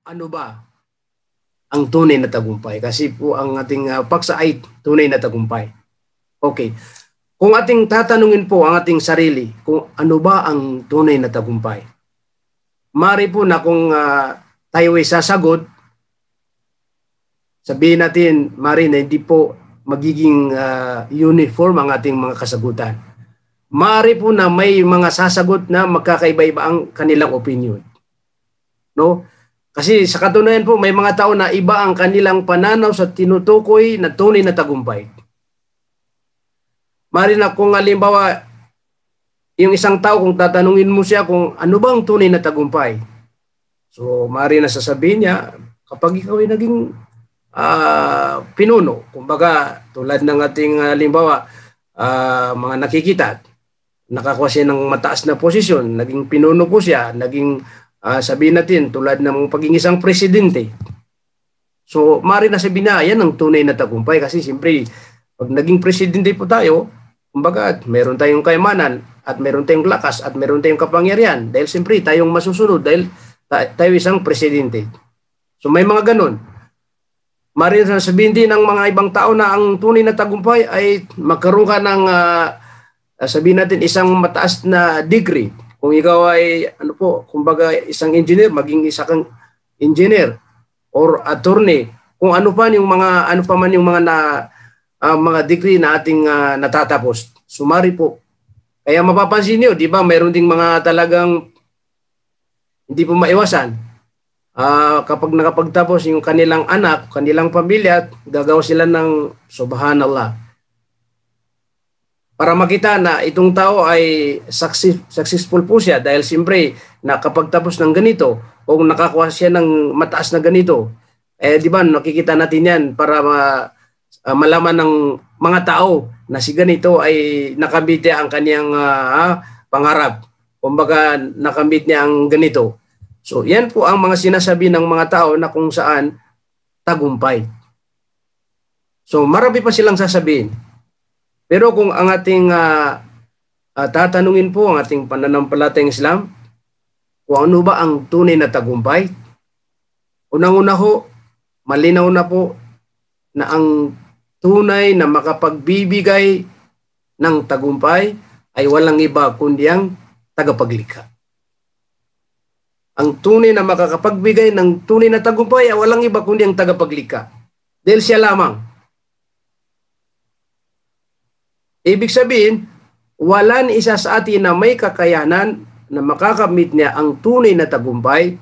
ano ba ang tunay na tagumpay? Kasi po ang ating paksa ay tunay na tagumpay. Okay. Kung ating tatanungin po ang ating sarili kung ano ba ang tunay na tagumpay, mari po na kung tayo ay sasagot, sabihin natin, mari na hindi po magiging uniform ang ating mga kasagutan. Mari po na may mga sasagot na magkakaiba-iba ang kanilang opinion. No? Kasi sa katunayan po, may mga tao na iba ang kanilang pananaw sa tinutukoy na tunay na tagumpay. Mari na kung halimbawa, yung isang tao, kung tatanungin mo siya kung ano bang tunay na tagumpay. So, mari na sasabihin niya, kapag ikaw ay naging pinuno, kumbaga tulad ng ating halimbawa, mga nakikita, nakakuha siya ng mataas na posisyon, naging pinuno po siya, naging sabihin natin tulad ng pagiging isang presidente. So, mari na sabihin na, yan ang tunay na tagumpay kasi siyempre, pag naging presidente po tayo, kumbaga, meron tayong kayamanan at meron tayong lakas at meron tayong kapangyarihan dahil siyempre tayong masusunod dahil tayo isang presidente. So may mga ganun. Mari na sabihin din ng mga ibang tao na ang tunay na tagumpay ay magkaroon ka ng sabihin natin isang mataas na degree. Kung ikaw ay kumbaga isang engineer, maging isa kang engineer or attorney, kung ano pa man yung mga degree na ating natatapos. Sumari po. Kaya mapapansin niyo, di ba, mayroon ding mga talagang hindi po maiwasan. Kapag nakapagtapos yung kanilang anak, kanilang pamilya, gagawa sila ng subhanallah. Para makita na itong tao ay successful po siya dahil siyempre nakapagtapos ng ganito o nakakuha siya ng mataas na ganito. Di ba, nakikita natin yan para malaman ng mga tao na si ganito ay nakamit niya ang kaniyang pangarap. Kumbaga, nakamit niya ang ganito. So, yan po ang mga sinasabi ng mga tao na kung saan tagumpay. So, marami pa silang sasabihin. Pero kung ang ating tatanungin po, ang ating pananampalatayang Islam, kung ano ba ang tunay na tagumpay, unang-una ho, malinaw na po na ang tunay na makapagbibigay ng tagumpay ay walang iba kundi ang tagapaglikha. Ang tunay na makakapagbigay ng tunay na tagumpay ay walang iba kundi ang tagapaglikha. Dahil siya lamang. Ibig sabihin, walang isa sa atin na may kakayanan na makakamit niya ang tunay na tagumpay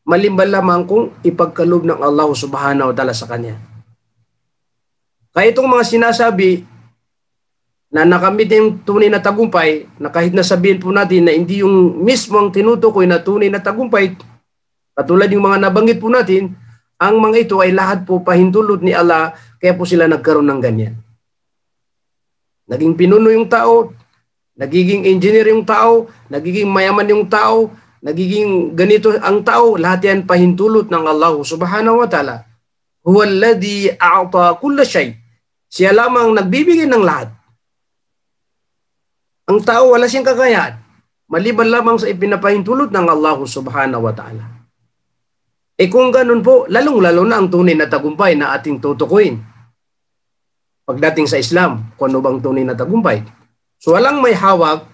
maliban lamang kung ipagkaloob ng Allah subhanahu wa ta'ala sa kanya. Kaya itong mga sinasabi na nakamit yung tunay na tagumpay, na kahit nasabihin po natin na hindi yung mismo ang tinutukoy na tunay na tagumpay, katulad yung mga nabanggit po natin, ang mga ito ay lahat po pahintulot ni Allah, kaya po sila nagkaroon ng ganyan. Naging pinuno yung tao, nagiging engineer yung tao, nagiging mayaman yung tao, nagiging ganito ang tao, lahat yan pahintulot ng Allah subhanahu wa ta'ala. Huwa alladhi a'ta kulla shay. Siya lamang nagbibigay ng lahat. Ang tao wala siyang kakayahan, maliban lamang sa ipinapahintulot ng Allah subhanahu wa ta'ala. Kung ganun po, lalong-lalo na ang tunay na tagumpay na ating tutukuyin. Pagdating sa Islam, kung ano bang tunay na tagumpay. So walang may hawak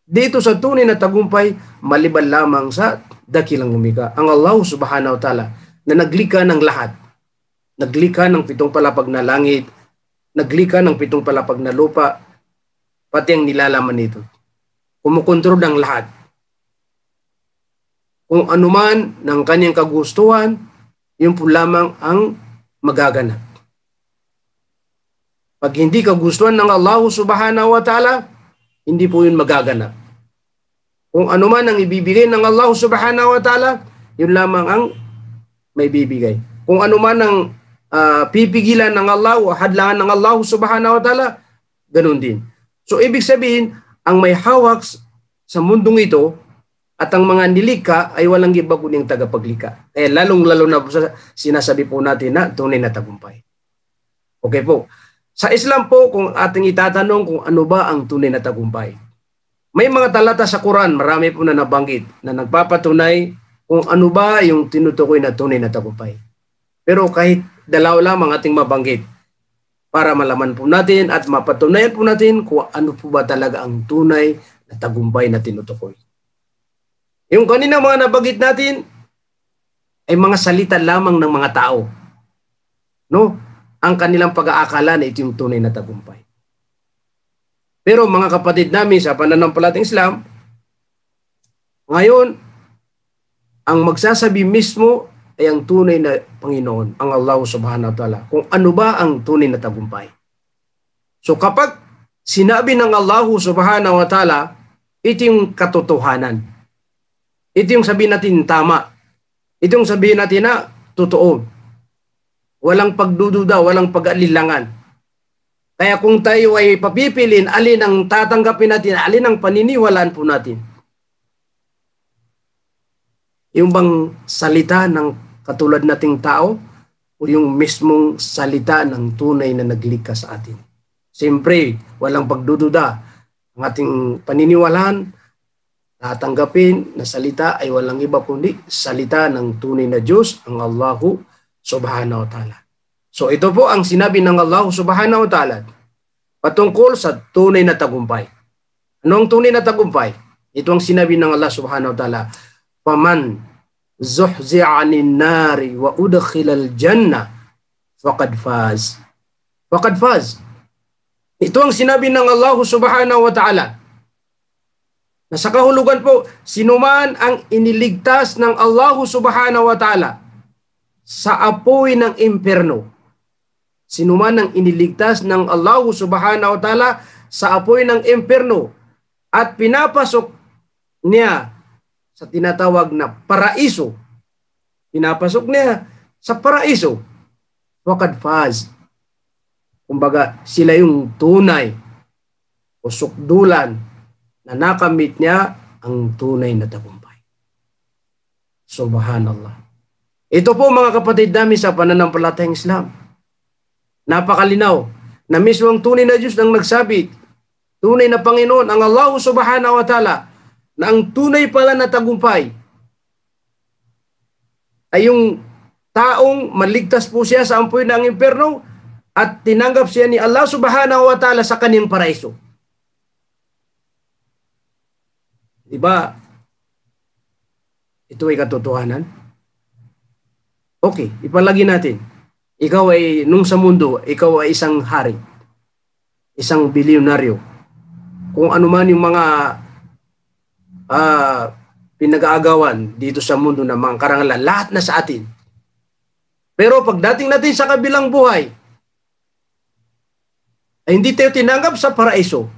dito sa tunay na tagumpay, maliban lamang sa dakilang lumikha, ang Allah subhanahu wa ta'ala, na naglikha ng lahat. Naglikha ng 7 palapag na langit, naglikha ng 7 palapag na lupa, pati ang nilalaman nito. Kumukontrol ng lahat. Kung anuman ng kanyang kagustuhan, yun po lamang ang magaganap. Pag hindi kagustuhan ng Allah subhanahu wa ta'ala, hindi po yun magaganap. Kung anuman ang ibibigay ng Allah subhanahu wa ta'ala, yun lamang ang may bibigay. Kung anuman ang pipigilan ng Allah o hadlangan ng Allah subhanahu wa ta'ala, ganun din. So, ibig sabihin, ang may hawak sa mundong ito at ang mga nilikha ay walang iba kundi ang tagapaglikha. Lalong-lalo na po sa sinasabi po natin na tunay na tagumpay. Okay po. Sa Islam po, kung ating itatanong kung ano ba ang tunay na tagumpay, may mga talata sa Quran, marami po na nabanggit, na nagpapatunay kung ano ba yung tinutukoy na tunay na tagumpay. Pero kahit dalaw lamang ating mabanggit para malaman po natin at mapatunayan po natin kung ano po ba talaga ang tunay na tagumpay na tinutukoy. Yung kanina mga nabanggit natin ay mga salita lamang ng mga tao. No? Ang kanilang pag-aakala na ito yung tunay na tagumpay. Pero mga kapatid namin sa pananampalatayang Islam, ngayon, ang magsasabi mismo ay ang tunay na Panginoon, ang Allah subhanahu wa ta'ala, kung ano ba ang tunay na tagumpay. So kapag sinabi ng Allah subhanahu wa ta'ala, ito yung katotohanan. Ito yung sabihin natin tama. Ito yung sabihin natin na totoo. Walang pagdududa, walang pag-alilangan. Kaya kung tayo ay papipilin, alin ang tatanggapin natin, alin ang paniniwalaan po natin. Yung bang salita ng katulad nating tao o yung mismong salita ng tunay na naglikha sa atin. Siyempre, walang pagdududa. Ang ating paniniwalaan, tatanggapin na salita ay walang iba kundi salita ng tunay na Diyos, ang Allahu subhanahu wa ta'ala. So ito po ang sinabi ng Allah subhanahu wa ta'ala patungkol sa tunay na tagumpay. Ano ang tunay na tagumpay? Ito ang sinabi ng Allah subhanahu wa ta'ala, "Faman zuhzi'a 'anil nari wa udkhilal jannah faqad faz." Faqad faz. Ito ang sinabi ng Allah subhanahu wa ta'ala. Na sa kahulugan po, sinuman ang iniligtas ng Allah subhanahu wa ta'ala sa apoy ng impyerno. Sinuman ang iniligtas ng Allah subhanahu wa ta'ala sa apoy ng impyerno at pinapasok niya sa tinatawag na paraiso. Pinapasok niya sa paraiso. Faqad faz. Kumbaga, sila yung tunay o sukdulan na nakamit niya ang tunay na tagumpay. Subhanallah. Ito po mga kapatid namin sa pananampalatayang Islam. Napakalinaw na mismo ang tunay na Diyos ang nagsabi, tunay na Panginoon, ang Allah subhanahu wa ta'ala, na ang tunay pala na tagumpay ay yung taong maligtas po siya sa ampoy ng impyerno at tinanggap siya ni Allah subhanahu wa ta'ala sa kanyang paraiso. Diba? Ito ay katotohanan. Okay, ipalagi natin. Ikaw ay, nung sa mundo, ikaw ay isang hari. Isang bilyonaryo. Kung ano man yung mga pinag-aagawan dito sa mundo ng mga karangalan, lahat na sa atin. Pero pagdating natin sa kabilang buhay, ay hindi tayo tinanggap sa paraiso,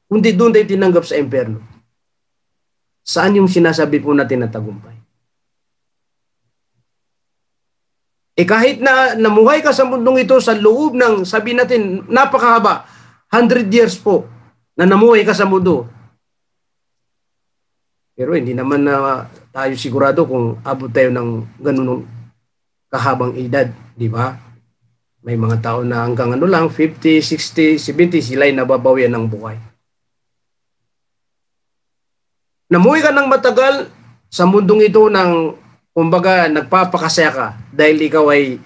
kundi doon tayo tinanggap sa impyerno. Saan yung sinasabi po natin na tagumpay? Kahit na namuhay ka sa mundong ito sa loob ng, sabi natin, napakahaba, 100 years po, na namuhay ka sa mundo. Pero hindi naman na tayo sigurado kung abot tayo ng ganun kahabang edad, di ba? May mga tao na hanggang ano lang, 50, 60, 70, sila ay nababawian ng buhay. Namuhay ka ng matagal sa mundong ito ng, kumbaga, nagpapakasaya ka dahil ikaw ay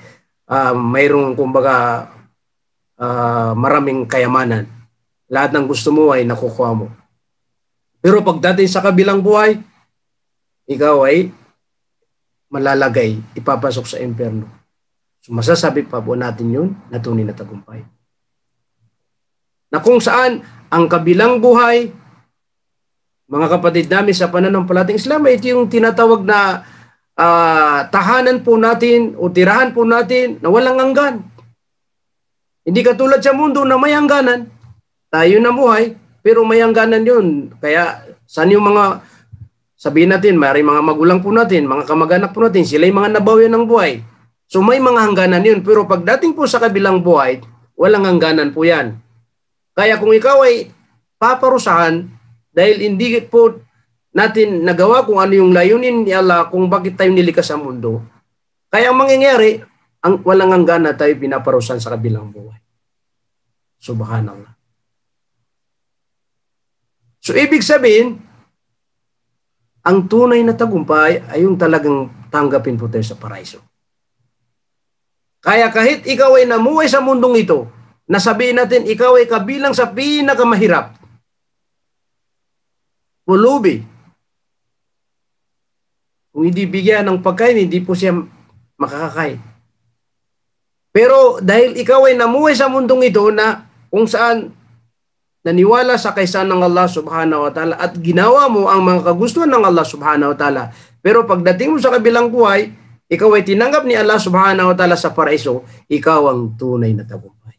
mayroong, kumbaga, maraming kayamanan. Lahat ng gusto mo ay nakukuha mo. Pero pagdating sa kabilang buhay, ikaw ay malalagay, ipapasok sa impyerno. So masasabi pa po natin yun na tunay na tagumpay. Na kung saan ang kabilang buhay, mga kapatid namin sa pananampalatayang Islam, ito yung tinatawag na tahanan po natin o tirahan po natin na walang hanggan. Hindi katulad sa mundo na may hangganan. Tayo na buhay, pero may hangganan yun. Kaya saan yung mga, sabihin natin, may mga magulang po natin, mga kamag-anak po natin, sila yung mga nabawi ng buhay. So may mga hangganan yun. Pero pagdating po sa kabilang buhay, walang hangganan po yan. Kaya kung ikaw ay paparusahan, dahil hindi po natin nagawa kung ano yung layunin ni Allah, kung bakit tayo nilikha sa mundo, kaya ang mangyayari, walang hanggan na tayo pinaparusahan sa kabilang buhay. Subhanallah. So ibig sabihin, ang tunay na tagumpay ay yung talagang tanggapin po tayo sa paraiso. Kaya kahit ikaw ay namuhay sa mundong ito, nasabihin natin ikaw ay kabilang sa pinakamahirap, pulubi, kung hindi bigyan ng pagkain, hindi po siya makakakain. Pero dahil ikaw ay namuhay sa mundong ito na kung saan naniwala sa kaysa ng Allah subhanahu wa ta'ala at ginawa mo ang mga kagustuhan ng Allah subhanahu wa ta'ala, pero pagdating mo sa kabilang buhay, ikaw ay tinanggap ni Allah subhanahu wa ta'ala sa paraiso, ikaw ang tunay na tagumpay.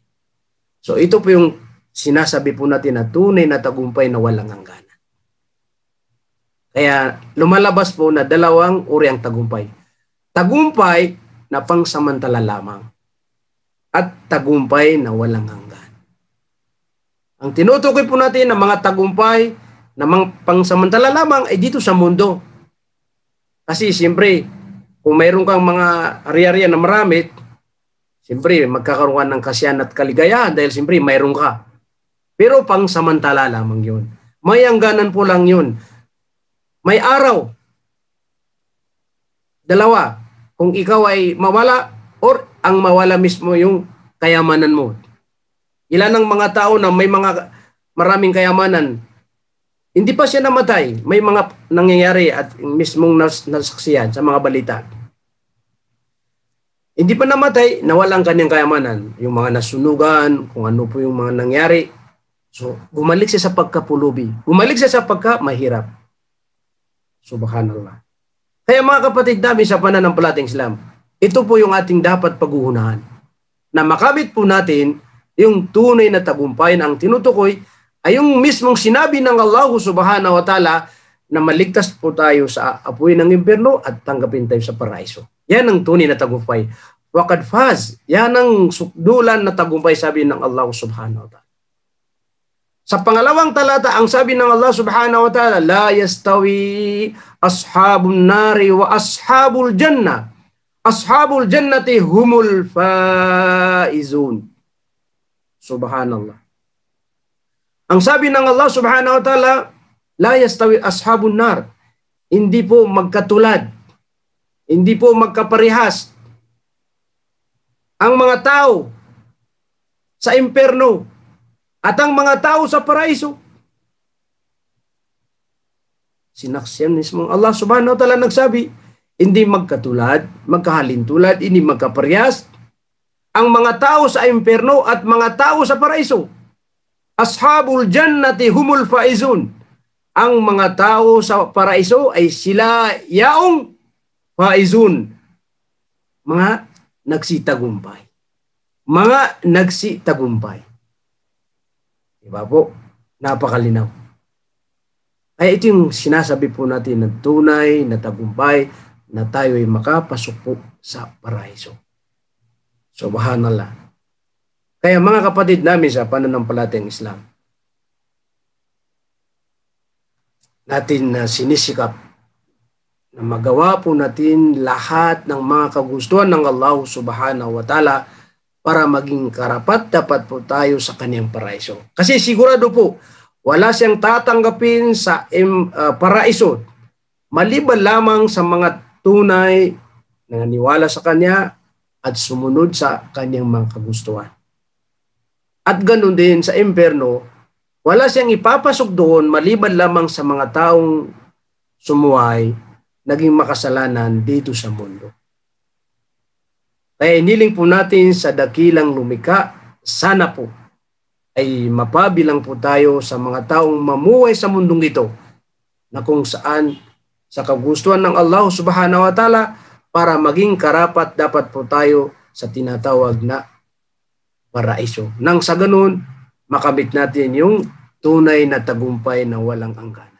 So ito po yung sinasabi po natin na tunay na tagumpay na walang hangganan. Kaya lumalabas po na dalawang uri ang tagumpay. Tagumpay na pangsamantala lamang at tagumpay na walang hanggan. Ang tinutukoy po natin ng mga tagumpay na pangsamantala lamang ay dito sa mundo. Kasi siyempre, kung mayroon kang mga ari-arian na maramit, siyempre magkakaroon ng kasiyahan at kaligayahan dahil siyempre mayroon ka. Pero pangsamantala lamang yun. May hangganan po lang yun. May araw. Dalawa, kung ikaw ay mawala or ang mawala mismo yung kayamanan mo. Ilan ang mga tao na may mga maraming kayamanan, hindi pa siya namatay. May mga nangyayari at mismong nasaksiyan sa mga balita. Hindi pa namatay, nawala ang kanyang kayamanan. Yung mga nasunugan, kung ano po yung mga nangyari. So, bumalik siya sa pagkapulubi. Bumalik siya sa pagkamahirap. Subhanallah. Kaya mga kapatid namin sa pananampalatayang Islam, ito po yung ating dapat pag-uunahan. Na makamit po natin yung tunay na tagumpay na ang tinutukoy ay yung mismong sinabi ng Allah subhanahu wa ta'ala na maligtas po tayo sa apoy ng impyerno at tanggapin tayo sa paraiso. Yan ang tunay na tagumpay. Waqad faz. Yan ang sukdulan na tagumpay sabi ng Allah subhanahu wa ta'ala. Sa pangalawang talata, ang sabi ng Allah subhanahu wa ta'ala, la yastawi ashabun nari wa ashabul jannah. Ashabul jannati humul faizun. Subhanallah. Ang sabi ng Allah subhanahu wa ta'ala, la yastawi ashabun nar. Hindi po magkatulad. Hindi po magkaparehas. Ang mga tao sa impyerno at ang mga tao sa paraiso. Sinaksiyan mismo Allah subhanahu wa ta'ala nagsabi, hindi magkatulad, magkahalintulad, hindi magkaparehas. Ang mga tao sa impyerno at mga tao sa paraiso. Ashabul jannati humul faizun. Ang mga tao sa paraiso ay sila yaong faizun. Mga nagsitagumpay. Mga nagsitagumpay. Diba po? Napakalinaw. Ay ito yung sinasabi po natin na tunay na tagumpay na tayo ay makapasok po sa paraiso. Subhanallah. Kaya mga kapatid namin sa pananampalatayang Islam, natin na sinisikap na magawa po natin lahat ng mga kagustuhan ng Allah subhanahu wa ta'ala para maging karapat-dapat po tayo sa kanyang paraiso. Kasi sigurado po, wala siyang tatanggapin sa paraiso maliban lamang sa mga tunay na naniwala sa kanya at sumunod sa kanyang mga kagustuhan. At ganun din sa impyerno, wala siyang ipapasok doon maliban lamang sa mga taong sumuway, naging makasalanan dito sa mundo. Kaya iniling po natin sa dakilang lumikha, sana po ay mapabilang po tayo sa mga taong mamuhay sa mundong ito na kung saan sa kagustuhan ng Allah subhanahu wa ta'ala para maging karapat dapat po tayo sa tinatawag na paraiso. Nang sa ganun, makamit natin yung tunay na tagumpay na walang hanggan.